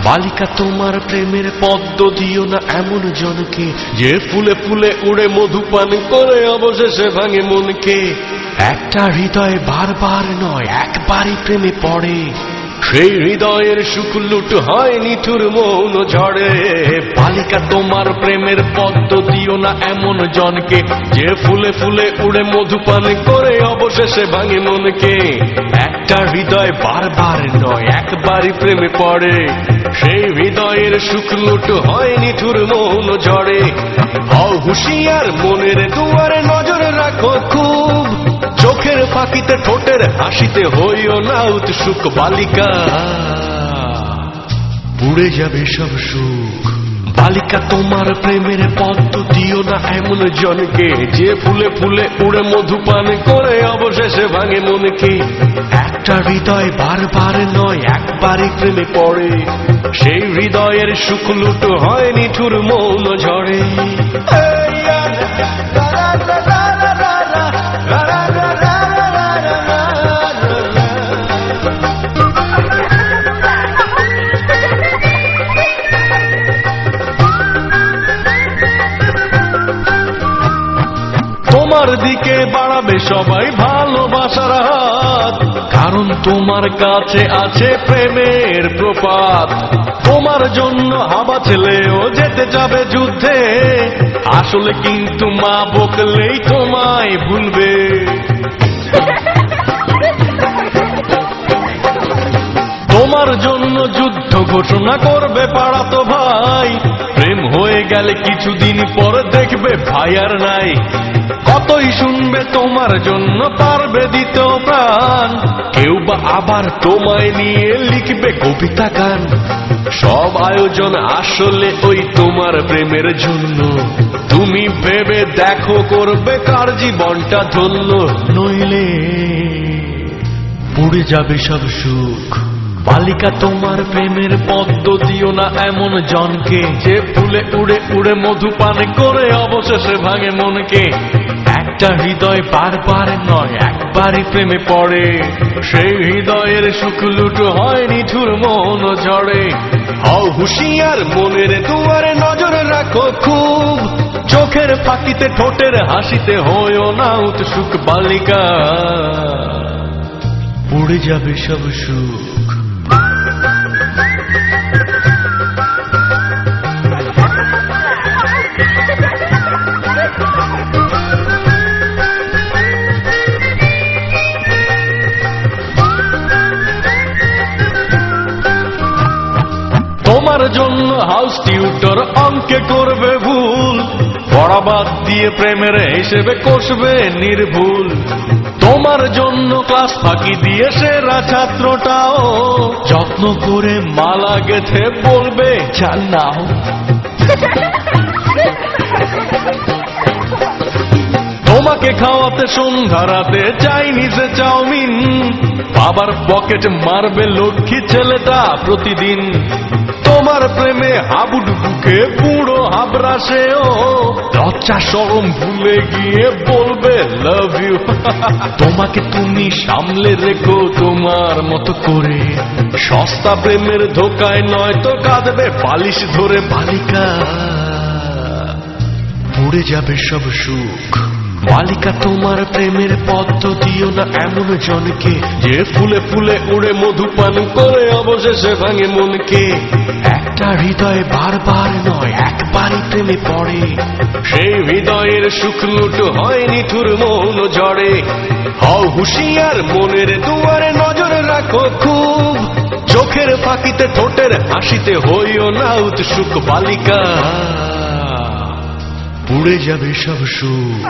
বালিকা তোমার প্রেমের পদ্ম দিও না এমন জনকে, যে ফুলে ফুলে উড়ে মধু পান করে অবশেষে ভাঙে মনকে। একটা হৃদয় বারবার নয় একবারই প্রেমে পড়ে, সেই হৃদয়ের সুখ লুট হয় নিঠুর মৌন ঝড়ে। বালিকা তোমার প্রেমের পদ্ম দিও না এমন জনকে, যে ফুলে ফুলে উড়ে মধু পান করে অবশেষে ভাঙে মনকে। একটা হৃদয় বারবার নয় একবারই প্রেমে পড়ে, সেই হৃদয়ের সুখ লুট হয় নিঠুর মৌন ঝড়ে। হও হুঁশিয়ার মনের দুয়ারে নজর রাখো খুব, চোখের ফাঁকিতে ঠোঁটের হাসিতে হইও না উৎসুক। বালিকা পুড়ে যাবে সব সুখ। বালিকা তোমার প্রেমের পদ্ম দিও না এমন জনকে, যে ফুলে ফুলে উড়ে মধু পান করে অবশেষে ভাঙে মনকে। একটা হৃদয় বারবার নয় একবারই প্রেমে পড়ে, সেই হৃদয়ের সুখ লুট হয় নিঠুর মৌন ঝড়ে। তোমার দিকে বাড়াবে সবাই ভালোবাসার হাত, কারণ তোমার কাছে আছে প্রেমের প্রপাত। তোমার জন্য হাবা ছেলেও যেতে যাবে যুদ্ধে, আসলে কিন্তু মা বকলেই তোমায় ভুলবে। তোমার জন্য যুদ্ধ ঘোষণা করবে পাড়াতো ভাই, প্রেম হয়ে গেলে কিছুদিন পর দেখবে ভাই আর নাই। কতই শুনবে তোমার জন্য পারবে দিতে প্রাণ, কেউ বা আবার তোমায় নিয়ে লিখবে কবিতা গান। সব আয়োজন আসলে ওই তোমার প্রেমের জন্য, তুমি ভেবে দেখো করবে কার জীবনটা ধন্য। নইলে পুড়ে যাবে সব সুখ। বালিকা তোমার প্রেমের পদ্ম দিও না এমন জনকে, যে ফুলে উড়ে উড়ে মধু পান করে অবশেষে ভাঙে মনকে। একটা হৃদয় বারবার নয় একবারই প্রেমে পড়ে, সেই হৃদয়ের সুখ লুট হয় নিঠুর মৌন ঝড়ে। হও হুঁশিয়ার মনের দুয়ারে নজর রাখো খুব, চোখের ফাঁকিতে ঠোঁটের হাসিতে হইও না উৎসুক। বালিকা পুড়ে যাবে সব সুখ। তোমার জন্য হাউস টিউটর অঙ্কে করবে ভুল, পড়া বাদ দিয়ে প্রেমের হিসেবে কষবে নির্ভুল। তোমার জন্য ক্লাস ফাঁকি দিয়ে সেরা ছাত্রটাও যত্ন করে মালা গেথে বলবে জান নাও। তোমাকে খাওয়াতে সন্ধ্যা রাতে চাইনিজে চাউমিন, বাবার পকেট মারবে লক্ষ্মী ছেলেটা প্রতিদিন। তোমার প্রেমে হাবুডুবুকে পুরো হাবরাসেও লজ্জা শরম ভুলে গিয়ে বলবে লাভ ইউ। তোমাকে তুমি সামলে রেখো তোমার মতো করে, সস্তা প্রেমের ধোকায় নয় তো কাঁদবে বালিশ ধরে। বালিকা পুড়ে যাবে সব সুখ। বালিকা তোমার প্রেমের পদ্ম দিও না এমন জনকে, যে ফুলে ফুলে উড়ে মধু পান করে অবশেষে ভাঙে মনকে। একটা হৃদয় বারবার নয় একবারই প্রেমে পড়ে, সেই হৃদয়ের সুখ লুট হয় নিঠুর মৌন ঝড়ে। হও হুঁশিয়ার মনের দুয়ারে নজর রাখো খুব, চোখের ফাঁকিতে ঠোঁটের হাসিতে হইও না উৎসুক। বালিকা পুড়ে যাবে সব সুখ।